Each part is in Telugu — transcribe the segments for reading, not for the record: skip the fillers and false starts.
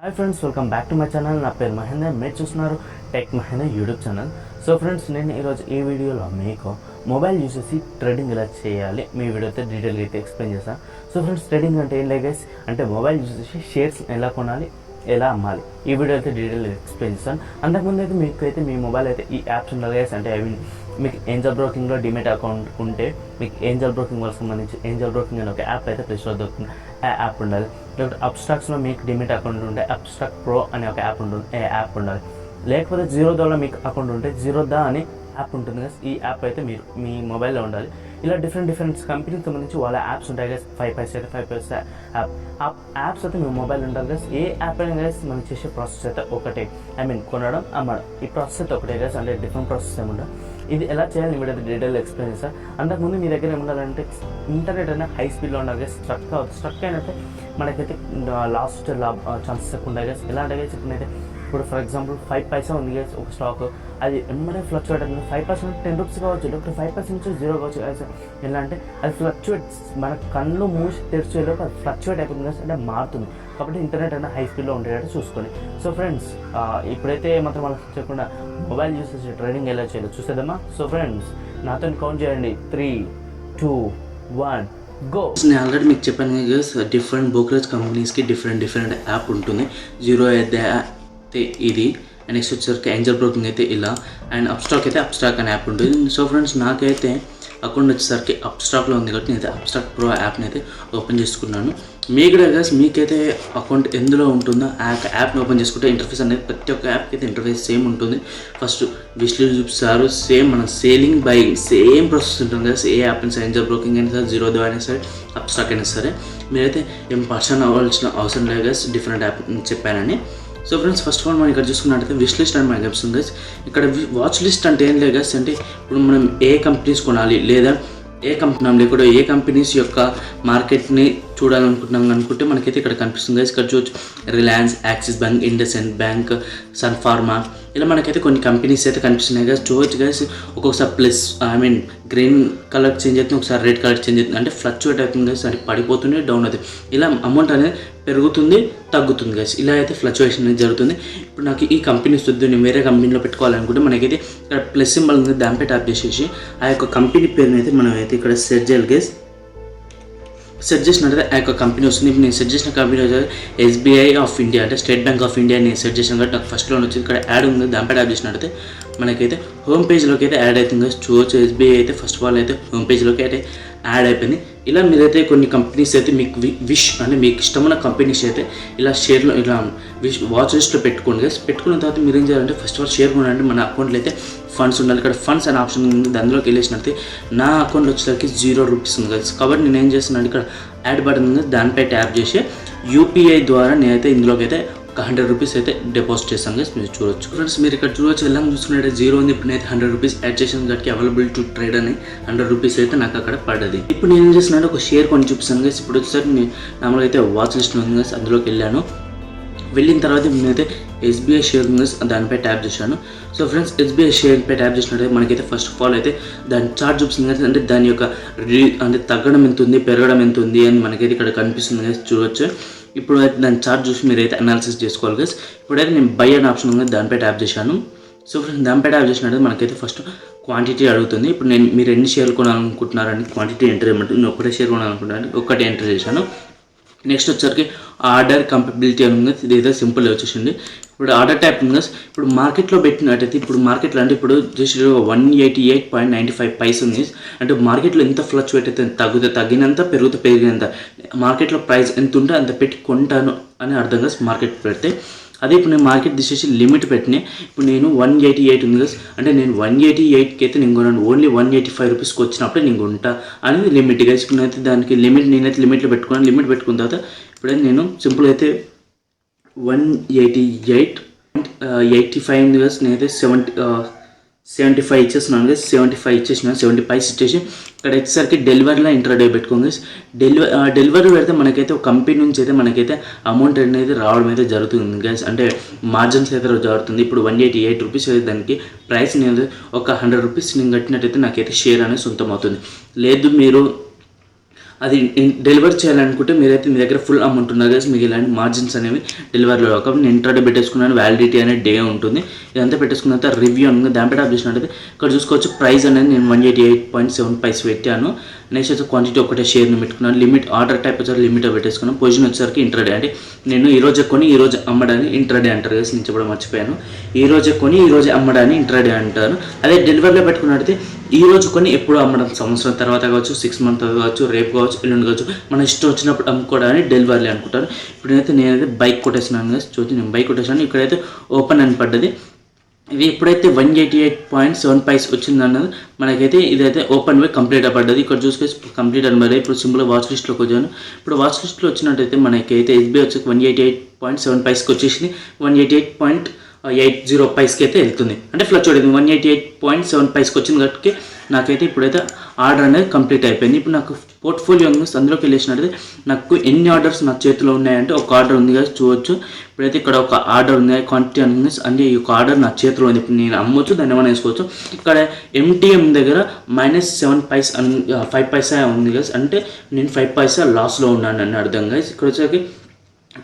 Hi friends, welcome back to my channel. నా పేరు మహేందర్. మీరు చూస్తున్నారు tech Mahender YouTube channel. So friends, నేను ఈరోజు ఈ వీడియోలో మీకు మొబైల్ యూస్ చేసి ట్రేడింగ్ ఎలా చేయాలి మీ వీడియోతో డీటెయిల్గా అయితే ఎక్స్ప్లెయిన్ చేస్తాను. సో ఫ్రెండ్స్, ట్రేడింగ్ అంటే ఏం లేదు గైస్, అంటే మొబైల్ యూస్ చేసి షేర్స్ ఎలా కొనాలి, ఎలా అమ్మాలి, ఈ వీడియో అయితే డీటెయిల్గా ఎక్స్ప్లెయిన్ చేస్తాను. అంతకుముందు అయితే మీకు అయితే మీ మొబైల్ అయితే ఈ యాప్స్ ఉండాలి గైస్. అంటే ఐ మీన్ మీకు ఏంజల్ బ్రోకింగ్లో డిమెట్ అకౌంట్ ఉంటే మీకు ఏంజల్ బ్రోకింగ్ వాళ్ళకి సంబంధించి ఏంజల్ బ్రోకింగ్ అనే ఒక యాప్ అయితే ప్లేస్టోర్ దొరుకుతుంది. ఆ యాప్ ఉండాలి. లేకపోతే అప్స్టాక్స్లో మీకు డిమెట్ అకౌంట్ ఉంటే అప్స్టాక్ ప్రో అనే ఒక యాప్ ఉంటుంది, ఆ యాప్ ఉండాలి. లేకపోతే జీరోదాలో మీకు అకౌంట్ ఉంటే జీరోదా అని యాప్ ఉంటుంది కదా, ఈ యాప్ అయితే మీరు మీ మొబైల్లో ఉండాలి. ఇలా డిఫరెంట్ కంపెనీకి సంబంధించి వాళ్ళ యాప్స్ ఉంటాయి కదా. 5 పైసా యాప్, ఆ యాప్స్ అయితే మీ మొబైల్ ఉండాలి కదా. ఏ యాప్ అయినా కదా మనం చేసే ప్రాసెస్ అయితే ఒకటే, ఐ మీన్ కొనడం అమ్మడం, ఈ ప్రాసెస్ అయితే ఒకటే కదా. అంటే డిఫరెంట్ ప్రాసెస్ ఏముండదు. ఇది ఎలా చేయాలి వీడియో డీటెయిల్ ఎక్స్ప్లెయిన్ చేస్తాను. అంతకుముందు మీ దగ్గర ఏముండాలంటే ఇంటర్నెట్ అయినా హై స్పీడ్లో ఉండాలి కదా. స్ట్రక్ అయినట్టే మనకైతే లాస్ట్ ఛాన్సెస్ ఎక్కువ ఉండాలి కదా. ఎలా అంటే ఇప్పుడైతే ఇప్పుడు ఫర్ ఎగ్జాంపుల్ 5 పైసా ఉంది కదా ఒక స్టాక్, అది ఎమ్మడే ఫ్లక్చువేట్ అవుతుంది. 5% 10 రూపీస్ కావచ్చు, లేకపోతే 5% నుంచి 0 కావచ్చు కదా. ఎలా అంటే అది ఫ్లక్చువేట్స్, మన కళ్ళు మూసి తెరిచేలోపు అది ఫ్లక్చువేట్ అయిపోతుంది కదా, అంటే మారుతుంది. కాబట్టి ఇంటర్నెట్ అయినా హై స్పీడ్లో ఉండేటట్టు చూసుకోండి. సో ఫ్రెండ్స్, ఇప్పుడైతే మాత్రం మనం చెప్పకుండా మొబైల్ యూస్ చేసి ట్రేడింగ్ ఎలా చేయాలో చూసేద్దామా. సో ఫ్రెండ్స్, నాతో కౌంట్ చేయండి. 3, 2, 1 గో. నేను ఆల్రెడీ మీకు చెప్పాను కదా, డిఫరెంట్ బ్రోకరేజ్ కంపెనీస్కి డిఫరెంట్ యాప్ ఉంటుంది. జీరో అయితే ఇది, అండ్ నెక్స్ట్ వచ్చేసరికి ఏంజల్ బ్రోకింగ్ అయితే ఇలా, అండ్ అప్స్టాక్ అయితే అప్స్టాక్ అనే యాప్ ఉంటుంది. సో ఫ్రెండ్స్, నాకైతే అకౌంట్ వచ్చేసరికి అప్స్టాక్లో ఉంది కాబట్టి నేనైతే అప్స్టాక్ ప్రో యాప్ని అయితే ఓపెన్ చేసుకున్నాను. మీకు కూడా మీకైతే అకౌంట్ ఎందులో ఉంటుందో ఆ యాప్ని ఓపెన్ చేసుకుంటే ఇంటర్ఫేస్ అనేది ప్రతి ఒక్క యాప్కి అయితే ఇంటర్ఫేస్ సేమ్ ఉంటుంది. ఫస్ట్ విష్లు చూపిస్తారు, సేమ్ మనం సేలింగ్ బయింగ్ సేమ్ ప్రాసెస్ ఉంటుంది కదా. ఏ యాప్ అయినా సరే, ఏంజల్ బ్రోకింగ్ అయినా సరే, జీరోదా అయినా సరే, అప్స్టాక్ అయినా సరే, మీరైతే ఏం పర్సన్ అవ్వాల్సిన అవసరం లేదు కదా, డిఫరెంట్ యాప్ చెప్పానని. So friends, first of all మనం ఇక్కడ చూసుకున్నట్టయితే విష్ లిస్ట్ అని మనకి చెప్తుంది గైస్. ఇక్కడ వాచ్ లిస్ట్ అంటే ఏం లేదు గైస్, అంటే ఇప్పుడు మనం ఏ కంపెనీస్ కొనాలి, లేదా ఏ కంపెనీ లేకుండా ఏ కంపెనీస్ యొక్క మార్కెట్ని చూడాలనుకుంటే మనకైతే ఇక్కడ కనిపిస్తుంది గైస్. ఇక్కడ చూడొచ్చు రిలయన్స్, యాక్సిస్ బ్యాంక్, ఇండస్ఇండ్ బ్యాంక్, సన్ ఫార్మా, ఇలా మనకైతే కొన్ని కంపెనీస్ అయితే కనిపిస్తున్నాయి గైస్. చూడొచ్చు గైస్, ఒక్కొక్కసారి plus I mean green colour change అవుతుంది, ఒకసారి రెడ్ కలర్ చేంజ్ అవుతుంది, అంటే ఫ్లక్చువేట్ అవుతుంది గైస్. అంటే పడిపోతుంది, డౌన్ అవుతుంది, ఇలా అమౌంట్ అనేది పెరుగుతుంది, తగ్గుతుంది గైస్. ఇలా అయితే ఫ్లక్చువేషన్ అనేది జరుగుతుంది. ఇప్పుడు నాకు ఈ కంపెనీస్ వద్దు, నేను వేరే కంపెనీలో పెట్టుకోవాలనుకుంటే మనకైతే ఇక్కడ ప్లస్ సింబల్ ఉంది, దానిపై ట్యాప్ చేసేసి ఆ యొక్క కంపెనీ పేరుని అయితే మనం అయితే ఇక్కడ సెర్చ్ చేయాలి గైస్. సెర్చ్ చేసినట్టయితే ఆ యొక్క కంపెనీ వస్తుంది. ఇప్పుడు నేను సెర్చ్ చేసిన కంపెనీ వచ్చి ఎస్బీఐ ఆఫ్ ఇండియా, అంటే స్టేట్ బ్యాంక్ ఆఫ్ ఇండియా నేను సెర్చ్ చేసిన కాబట్టి నాకు ఫస్ట్లో వచ్చింది. ఇక్కడ యాడ్ ఉంది, దానిపై ట్యాప్ చేసినట్టయితే మనకైతే హోమ్ పేజ్లోకి అయితే యాడ్ అవుతుంది. చూడొచ్చు ఎస్బీఐ అయితే ఫస్ట్ ఆఫ్ ఆల్ అయితే హోమ్ పేజ్లోకి అయితే యాడ్ అయిపోయింది. ఇలా మీరైతే కొన్ని కంపెనీస్ అయితే మీకు విష్ అంటే మీకు ఇష్టమైన కంపెనీస్ అయితే ఇలా షేర్లో ఇలా వాచ్ లిస్ట్లో పెట్టుకోండి గైస్. పెట్టుకున్న తర్వాత మీరు ఏం చేయాలంటే ఫస్ట్ ఆఫ్ ఆల్ షేర్ కొనండి. మన అకౌంట్లో అయితే ఫండ్స్ ఉండాలి. ఇక్కడ ఫండ్స్ అనే ఆప్షన్ ఉంది, అందులోకి వెళ్ళేసినట్టు నా అకౌంట్లో వచ్చేసరికి 0 రూపీస్ ఉంది గైస్. కాబట్టి నేను ఏం చేస్తున్నాను, ఇక్కడ యాడ్ బటన్ ఉంది, దానిపై ట్యాప్ చేసి యూపీఐ ద్వారా నేనైతే ఇందులోకి అయితే ఒక 100 రూపీస్ అయితే డిపాజిట్ చేస్తాను గైస్. మీరు చూడొచ్చు ఫ్రెండ్స్, మీరు ఇక్కడ చూడొచ్చు ఎలా చూసుకున్నట్టు 0 ఉంది. ఇప్పుడు నేను 100 రూపీస్ యాడ్ చేసాను కాబట్టి అవైలబుల్ టు ట్రేడ్ అని 100 రూపీస్ అయితే నాకు అక్కడ పడ్డది. ఇప్పుడు నేను ఏం చేస్తున్నాను, ఒక షేర్ కొని చూపిస్తాను గైస్. ఇప్పుడు వచ్చేసరికి నేను నార్మల్గా అయితే వాచ్ లిస్ట్ ఉంది గైస్, అందులోకి వెళ్ళాను. వెళ్ళిన తర్వాత నేనైతే ఎస్బీఐ షేర్ ఉంది, దానిపై ట్యాప్ చేశాను. సో ఫ్రెండ్స్, ఎస్బీఐ షేర్పై ట్యాప్ చేసినట్టయితే మనకైతే ఫస్ట్ ఆఫ్ ఆల్ అయితే దాని చార్ట్ చూపిస్తుంది, అంటే దాని యొక్క అంటే తగ్గడం ఎంత ఉంది, పెరగడం ఎంత ఉంది అని మనకైతే ఇక్కడ కనిపిస్తుంది గైస్. చూడవచ్చు. ఇప్పుడు అయితే దాని చార్ట్ చూసి మీరైతే అనాలిసిస్ చేసుకోవాలి గైస్. ఇప్పుడైతే నేను బై అనే ఆప్షన్ ఉంది, దానిపై ట్యాప్ చేశాను. సో ఫ్రెండ్స్, దానిపై ట్యాప్ చేసినట్టయితే మనకైతే ఫస్ట్ క్వాంటిటీ అడుగుతుంది. ఇప్పుడు మీరు ఎన్ని షేర్లు కొనాలనుకుంటున్నారని క్వాంటిటీ ఎంటర్ చేయమంటే నేను ఒకటే షేర్ కొనాలనుకుంటున్నాను, ఒకటి ఎంటర్ చేశాను. నెక్స్ట్ వచ్చరికి ఆర్డర్ కంపబిలిటీ అని ఉంది, ఇదైతే సింపుల్ వచ్చేసింది. ఇప్పుడు ఆర్డర్ టైప్ ఉంది. ఇప్పుడు మార్కెట్లో పెట్టినట్టయితే ఇప్పుడు మార్కెట్లో అంటే ఇప్పుడు జస్ట్ 188.95 పైస్ ఉంది. అంటే మార్కెట్లో ఎంత ఫ్లక్చువేట్ అయితే తగ్గినంత పెరిగినంత మార్కెట్లో ప్రైస్ ఎంత ఉంటే అంత పెట్టి కొంటాను అని అర్థంగా మార్కెట్ పెడితే, అదే ఇప్పుడు నేను మార్కెట్ తీసేసి లిమిట్ పెట్టినా, ఇప్పుడు నేను 188 ఉంది కదా, అంటే నేను 188కి అయితే నేను కొన్నాను, ఓన్లీ 185 రూపీస్కి వచ్చినప్పుడు నేను కొంటా అనేది లిమిట్ గా. అయితే దానికి నేనైతే లిమిట్లో పెట్టుకున్నాను. లిమిట్ పెట్టుకున్న తర్వాత ఇప్పుడైతే నేను సింపుల్ అయితే 188.85 ఉంది కదా, నేనైతే 75 ఇచ్చేస్తున్నాను కదా, 75 ఇచ్చేసిన 70 పైస్ ఇచ్చేసి ఇక్కడ వచ్చేసరికి డెలివరీలో ఇంటర్డే పెట్టుకోండి. డెలివరీ పెడితే మనకైతే ఒక కంపెనీ నుంచి అయితే మనకైతే అమౌంట్ అనేది రావడం అయితే జరుగుతుంది గైస్, అంటే మార్జిన్స్ అయితే జరుగుతుంది. ఇప్పుడు 188 రూపీస్ అయితే దానికి ప్రైస్ నేను ఒక 100 రూపీస్ నేను కట్టినట్టయితే నాకైతే షేర్ అనేది సొంతం అవుతుంది. లేదు మీరు అది డెలివరీ చేయాలనుకుంటే మీరైతే మీ దగ్గర ఫుల్ అమౌంట్ ఉన్నారు కదా, మీకు ఇలాంటి మార్జిన్స్ అనేవి డెలివరీలో కాబట్టి నేను ఇంట్రాడే పెట్టేసుకున్నాను. వ్యాలిడిటీ అనేది డే ఉంటుంది. ఇదంతా పెట్టేసుకున్న తర్వాత రివ్యూ అనేది దాంట్లో టాప్ చేసినట్టయితే ఇక్కడ చూసుకోవచ్చు. ప్రైస్ అనేది నేను 188.7 పెట్టాను. నెక్స్ట్ వచ్చి క్వాంటిటీ ఒకటే షేర్ని పెట్టుకున్నాను. లిమిట్ ఆర్డర్ టైప్ వచ్చేసరికి లిమిట్ పెట్టేసుకున్నాను. పొజిషన్ వచ్చేసరికి ఇంట్రాడే, అంటే నేను ఈ రోజే కొని ఈ రోజు అమ్మడాన్ని ఇంట్రాడే అంటారు కదా, నేను చెప్పడం మర్చిపోయాను. ఈ రోజే కొని ఈ రోజు అమ్మడాన్ని ఇంట్రాడే అంటారు. అదే డెలివరీలో పెట్టుకున్నట్టయితే ఈ రోజు కొని ఎప్పుడు అమ్మడం, సంవత్సరం తర్వాత కావచ్చు, 6 months కావచ్చు, రేపు కావచ్చు, ఎల్లుండి కావచ్చు, మన ఇష్టం వచ్చినప్పుడు అమ్ముకోవడానికి డెలివరీ అనుకుంటాను. ఇప్పుడైతే నేనైతే బైక్ కొట్టేసినాను కదా, చూసి నేను బైక్ కొట్టేసాను. ఇక్కడైతే ఓపెన్ అని పడ్డది. ఇది ఎప్పుడైతే 188.7 వచ్చిందన్నది మనకైతే ఇదైతే ఓపెన్ వే కంప్లీట్ అవ్వబడ్డది. ఇక్కడ చూసుకొని కంప్లీట్ అనమాట. ఇప్పుడు సింపుల్గా వాచ్ లిస్ట్లోకి వచ్చాను. ఇప్పుడు వాచ్ లిస్ట్లో వచ్చినట్టయితే మనకైతే ఎస్బీఐ వచ్చి 188.7 వచ్చేసింది. 188.80 అయితే వెళ్తుంది, అంటే ఫ్లక్చువేట్ 188.7 వచ్చింది కాబట్టి నాకైతే ఇప్పుడైతే ఆర్డర్ అనేది కంప్లీట్ అయిపోయింది. ఇప్పుడు నాకు పోర్ట్ఫోలియో అందులోకి వెళ్ళేసినట్టయితే నాకు ఎన్ని ఆర్డర్స్ నా చేతిలో ఉన్నాయంటే ఒక ఆర్డర్ ఉంది కదా చూడవచ్చు. ఇప్పుడైతే ఇక్కడ ఒక ఆర్డర్ ఉంది, క్వాంటిటీ ఉంది, అంటే ఈ ఒక ఆర్డర్ నా చేతిలో ఉంది. ఇప్పుడు నేను అమ్మొచ్చు, దాన్ని ఏమైనా వేసుకోవచ్చు. ఇక్కడ MTM దగ్గర -7 5 పైసా ఉంది కదా, అంటే నేను 5 పైసా లాస్లో ఉన్నాను అని అర్థం కదా. ఇక్కడ వచ్చేసరికి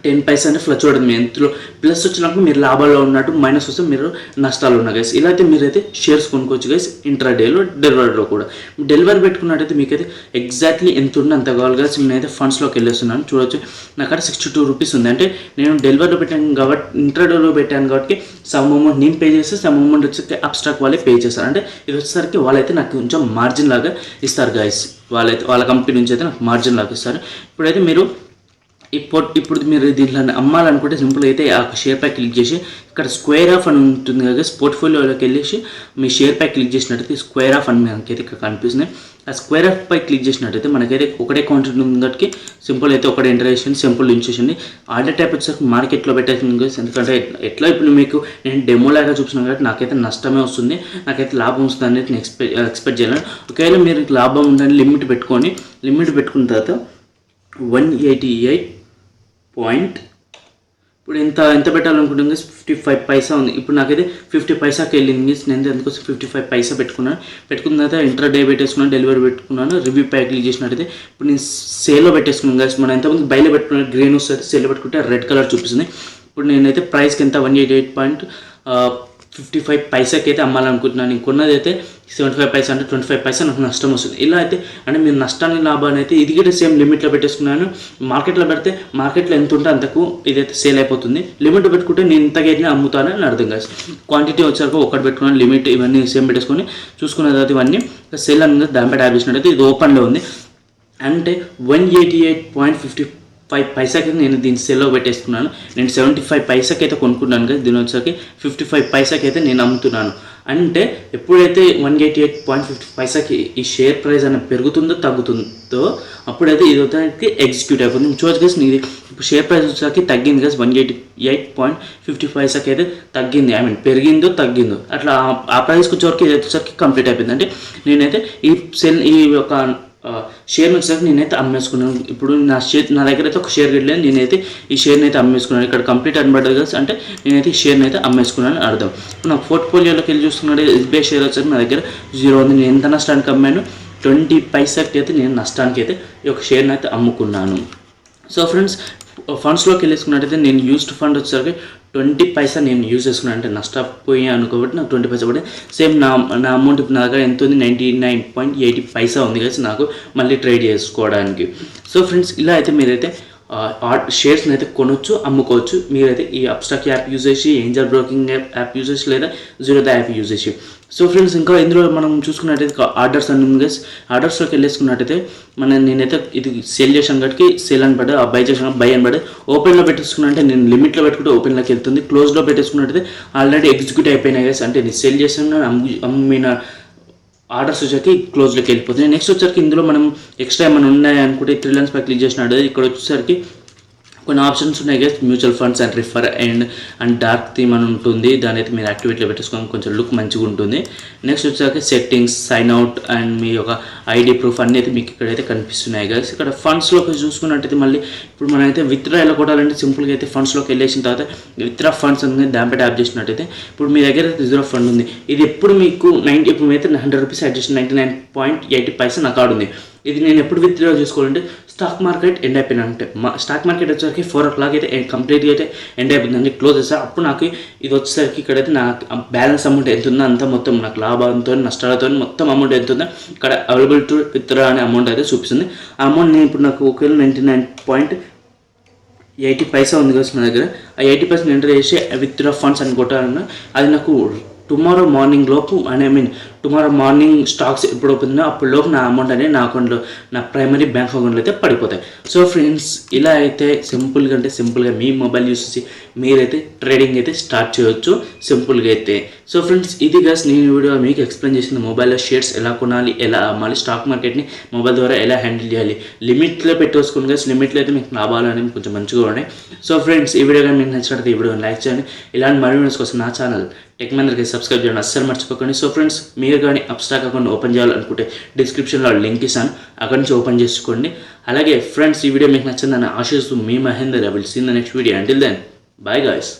10 పైసా అంటే ఫ్లక్చువేట్ అవుతుంది. ఎంతలో ప్లస్ వచ్చినప్పుడు మీరు లాభాల్లో ఉన్నట్టు, మైనస్ వస్తే మీరు నష్టాలు ఉన్నా గైస్. ఇలా అయితే మీరైతే షేర్స్ కొనుక్కోవచ్చు గైస్, ఇంట్రాడేలో డెలివరీలో కూడా. డెలివరీ పెట్టుకున్నట్టయితే మీకైతే ఎగ్జాక్ట్లీ ఎంత ఉంది అంత కావాలి గైస్. నేనైతే ఫండ్స్లోకి వెళ్ళేస్తున్నాను చూడవచ్చు. నాకు అక్కడ 62 రూపీస్ ఉంది, అంటే నేను డెలివరీలో పెట్టాను కాబట్టి, ఇంట్రాడేలో పెట్టాను కాబట్టి సమ్ అమౌంట్ నేను పే చేస్తే సమ్ అమౌంట్ వచ్చి అబ్స్ట్రాక్ట్ వాళ్ళే పే చేస్తారు. అంటే ఇది వచ్చేసరికి వాళ్ళైతే నాకు కొంచెం మార్జిన్ లాగా ఇస్తారు గైస్. వాళ్ళ కంపెనీ నుంచి అయితే నాకు మార్జిన్ లాగా ఇస్తారు. ఇప్పుడైతే మీరు ఇప్పుడు మీరు దీంట్లో అమ్మాలనుకుంటే సింపుల్ అయితే ఆ షేర్ ప్యాక్ క్లిక్ చేసి ఇక్కడ స్క్వేర్ ఆఫ్ అని ఉంటుంది కదా, పోర్ట్ఫోలియోలోకి వెళ్ళేసి మీ షేర్ ప్యాక్ క్లిక్ చేసినట్టయితే స్క్వేర్ ఆఫ్ అని మనకైతే ఇక్కడ కనిపిస్తుంది. ఆ స్క్వేర్ ఆఫ్ పై క్లిక్ చేసినట్టయితే మనకైతే ఒకటే క్వాంటిటీ ఉంది కాబట్టి సింపుల్ అయితే ఒకటే ఎంటర్ చేసింది, సింపుల్ ఉంచేసింది. ఆర్డర్ టైప్ వచ్చేసరికి మార్కెట్లో పెట్టేసింది కదా, ఎందుకంటే ఎట్లా ఇప్పుడు మీకు నేను డెమో లాగా చూపిస్తున్నాను కాబట్టి నాకైతే నష్టమే వస్తుంది, నాకైతే లాభం వస్తుంది అనేది నేను ఎక్స్పెక్ట్ చేయలేను. ఒకవేళ మీరు లాభం ఉందని లిమిట్ పెట్టుకున్న తర్వాత 188 ఇప్పుడు ఎంత పెట్టాలనుకుంటుంది 55 పైసా ఉంది. ఇప్పుడు నాకైతే 50 పైసాకి వెళ్ళింది. నేను అందుకోసం 55 పైసా పెట్టుకున్న తర్వాత ఇంట్రాడే పెట్టేసుకున్నాను, డెలివరీ పెట్టుకున్నాను. రివ్యూ ప్యాక్ క్లిక్ చేసినట్టయితే ఇప్పుడు నేను సేల్లో పెట్టేసుకున్నాను కదా, మనం ఎంతమంది బయలు పెట్టుకున్నాను గ్రీన్ వస్తుంది, సేల్లో పెట్టుకుంటే రెడ్ కలర్ చూపిస్తుంది. ఇప్పుడు నేనైతే ప్రైస్కి ఎంత 188.55 పైసాకి అయితే అమ్మాలనుకుంటున్నాను. నేను కొన్నది అయితే 75 పైసా, అంటే 25 పైసా నాకు నష్టం వస్తుంది. ఇలా అయితే అంటే మీరు నష్టాన్ని లాభాన్ని అయితే ఇది కూడా సేమ్ లిమిట్లో పెట్టేసుకున్నాను. మార్కెట్లో పెడితే మార్కెట్లో ఎంత ఉంటే అంతకు ఇదైతే సేల్ అయిపోతుంది. లిమిట్ పెట్టుకుంటే నేను ఇంతకైతే అమ్ముతాను అని అర్థం కాదు. క్వాంటిటీ వచ్చాక ఒకటి పెట్టుకున్నాను, లిమిట్ ఇవన్నీ సేమ్ పెట్టేసుకొని చూసుకున్న తర్వాత ఇవన్నీ సేల్ అనేది దాంట్లో ట్యాబ్ చేసినట్టయితే ఇది ఓపెన్లో ఉంది. అంటే 188.55 పైసాకి నేను దీన్ని సెల్లో పెట్టేసుకున్నాను. నేను 75 పైసాకి అయితే కొనుక్కున్నాను కదా, దీని వచ్చేసరికి 55 పైసాకి అయితే నేను అమ్ముతున్నాను. అంటే ఎప్పుడైతే 188.50 పైసాకి ఈ షేర్ ప్రైస్ అనేది పెరుగుతుందో తగ్గుతుందో అప్పుడైతే ఇది వచ్చేసరికి ఎగ్జిక్యూట్ అయిపోతుంది. చూడచ్చు కదా, ఇది ఇప్పుడు షేర్ ప్రైస్ వచ్చేసరికి తగ్గింది కదా, 188.50 పైసాకి అయితే తగ్గింది. పెరిగిందో తగ్గిందో అట్లా ఆ ప్రైస్కి వచ్చేవరకు ఇది వచ్చేసరికి కంప్లీట్ అయిపోయింది. అంటే నేనైతే ఈ యొక్క షేర్ వచ్చేసరికి నేనైతే అమ్మేసుకున్నాను. ఇప్పుడు నా దగ్గర అయితే ఒక షేర్ గిట్లేదు, నేనైతే ఈ షేర్ని అయితే అమ్మేసుకున్నాను. ఇక్కడ కంప్లీట్ అనబడ్డది కదా, అంటే నేనైతే ఈ షేర్ని అయితే అమ్మేసుకున్నాను అర్థం. ఇప్పుడు నా పోర్ట్ఫోలియోలోకి వెళ్ళి చూసుకున్నట్టు ఎస్బీఐ షేర్ వచ్చేసరికి నా దగ్గర 0 ఉంది. నేను ఎంత నష్టానికి అమ్మాను, 20 పైసాకి అయితే నేను నష్టానికి అయితే ఈ యొక్క షేర్ని అయితే అమ్ముకున్నాను. సో ఫ్రెండ్స్, ఫండ్స్లోకి వెళ్ళేసుకున్నట్టయితే నేను యూస్డ్ ఫండ్ వచ్చేసరికి 20 పైసా నేను యూజ్ చేసుకున్నాను, అంటే నష్టపోయాను కాబట్టి నాకు 20 పైసా పడింది. సేమ్ నా అమౌంట్ ఇప్పుడు నా దగ్గర ఎంత ఉంది, 99.80 పైసా ఉంది కదా నాకు మళ్ళీ ట్రేడ్ చేసుకోవడానికి. సో ఫ్రెండ్స్, ఇలా అయితే మీరైతే షేర్స్ని అయితే కొనొచ్చు, అమ్ముకోవచ్చు. మీరైతే ఈ అబ్స్ట్రాక్ట్ యాప్ యూజ్ చేసి, ఏంజల్ బ్రోకింగ్ యాప్ యూజ్ చేసి, లేదా జీరోదా యాప్ యూజ్ చేసి. సో ఫ్రెండ్స్, ఇంకా ఇందులో మనం చూసుకున్నట్టయితే ఆర్డర్స్ అని ఉంది గైస్. ఆర్డర్స్లోకి వెళ్ళేసుకున్నట్టయితే నేనైతే ఇది సేల్ చేసాను కాబట్టి సేల్ అని పడ్డా, బై చేసాను బై అని పడ్డా. ఓపెన్లో పెట్టేసుకున్నా అంటే నేను లిమిట్లో పెట్టుకుంటే ఓపెన్లోకి వెళ్తుంది. క్లోజ్లో పెట్టేసుకున్నట్టయితే ఆల్రెడీ ఎగ్జిక్యూట్ అయిపోయినాయి గైస్, అంటే నేను సేల్ చేసాను, అమ్మిన ఆర్డర్స్ వచ్చేసరికి క్లోజ్లోకి వెళ్ళిపోతుంది. నెక్స్ట్ వచ్చేసరికి ఇందులో మనం ఎక్స్ట్రా ఏమైనా ఉన్నాయి అనుకుంటే 3 లైన్స్ పై క్లిక్ చేసినట్టు ఇక్కడ వచ్చేసరికి కొన్ని ఆప్షన్స్ ఉన్నాయి guys, mutual funds and refer and dark theme అని ఉంటుంది. దాని అయితే మీరు యాక్టివేట్లో పెట్టేసుకొని కొంచెం లుక్ మంచిగా ఉంటుంది. నెక్స్ట్ వచ్చాక సెట్టింగ్స్, సైన్ అవుట్ అండ్ మీ యొక్క ఐడి ప్రూఫ్ అన్నీ అయితే మీకు ఇక్కడైతే కనిపిస్తున్నాయి గైస్. ఇక్కడ ఫండ్స్లోకి చూసుకున్నట్టయితే మళ్ళీ ఇప్పుడు మనమైతే విత్డ్రా ఎలా కొట్టాలంటే సింపుల్గా అయితే ఫండ్స్లోకి వెళ్ళేసిన తర్వాత విత్డ్రా ఫండ్స్ అనేది దాంపై ట్యాప్ చేసినట్టయితే ఇప్పుడు మీ దగ్గర విత్డ్రా ఫండ్ ఉంది. ఇది ఎప్పుడు మీకు ఇప్పుడు అయితే 100 రూపీస్ అడ్జస్ట్ 99.80 నా కార్డు ఉంది. ఇది నేను ఎప్పుడు విత్డ్రా చేసుకోవాలంటే స్టాక్ మార్కెట్ ఎండ్ అయిపోయినంటే స్టాక్ మార్కెట్ వచ్చేసరికి 4 o'clock అయితే కంప్లీట్గా అయితే ఎండ్ అయిపోతుందండి, క్లోజ్ చేస్తారు. అప్పుడు నాకు ఇది వచ్చేసరికి ఇక్కడైతే నా బ్యాలెన్స్ అమౌంట్ ఎంత ఉందో అంతా మొత్తం నాకు లాభంతో నష్టాలతో మొత్తం అమౌంట్ ఎంత ఉందో ఇక్కడ అవైలబుల్ టు విత్డ్రా అనే అమౌంట్ అయితే చూపిస్తుంది. ఆ అమౌంట్ నేను ఇప్పుడు నాకు ఒకవేళ 99.80 ఉంది కదా నా దగ్గర, ఆ 80% ఎంటర్ చేసి విత్డ్రా ఫండ్స్ అని కొట్టాలన్నా అది నాకు టుమారో మార్నింగ్ లోపు టుమారో మార్నింగ్ స్టాక్స్ ఎప్పుడు ఓపెన్ అప్పుడు లోపు నా అమౌంట్ అనేది నా అకౌంట్లో, నా ప్రైమరీ బ్యాంక్ అకౌంట్లో అయితే పడిపోతాయి. సో ఫ్రెండ్స్, ఇలా అయితే సింపుల్గా మీ మొబైల్ యూస్ చేసి మీరైతే ట్రేడింగ్ అయితే స్టార్ట్ చేయొచ్చు సింపుల్గా అయితే. సో ఫ్రెండ్స్, ఇది గైస్ నేను వీడియో మీకు ఎక్స్ప్లెయిన్ చేసింది మొబైల్లో షేర్స్ ఎలా కొనాలి, ఎలా అమ్మాలి, స్టాక్ మార్కెట్ని మొబైల్ ద్వారా ఎలా హ్యాండిల్ చేయాలి. లిమిట్లో పెట్టేసుకుని గైస్, లిమిట్లో అయితే మీకు లాభాలు అనేవి కొంచెం మంచిగా ఉన్నాయి. సో ఫ్రెండ్స్, ఈ వీడియో కానీ మీకు నచ్చినట్లయితే ఈ వీడియోని లైక్ చేయండి. ఇలాంటి మరిన్ని వీడియోస్ కోసం నా ఛానల్ టెక్ మహేంద్రకి సబ్స్క్రైబ్ చేయడం అస్సలు మర్చిపోకండి. సో ఫ్రెండ్స్, మీరు కానీ అప్స్టాక్ అకౌంట్ ఓపెన్ చేయాలనుకుంటే డిస్క్రిప్షన్లో లింక్ ఇస్తాను, అక్కడి నుంచి ఓపెన్ చేసుకోండి. అలాగే ఫ్రెండ్స్, ఈ వీడియో మీకు నచ్చిందని ఆశిస్తూ మీ Mahender. I will see in the next video. Until then, bye guys.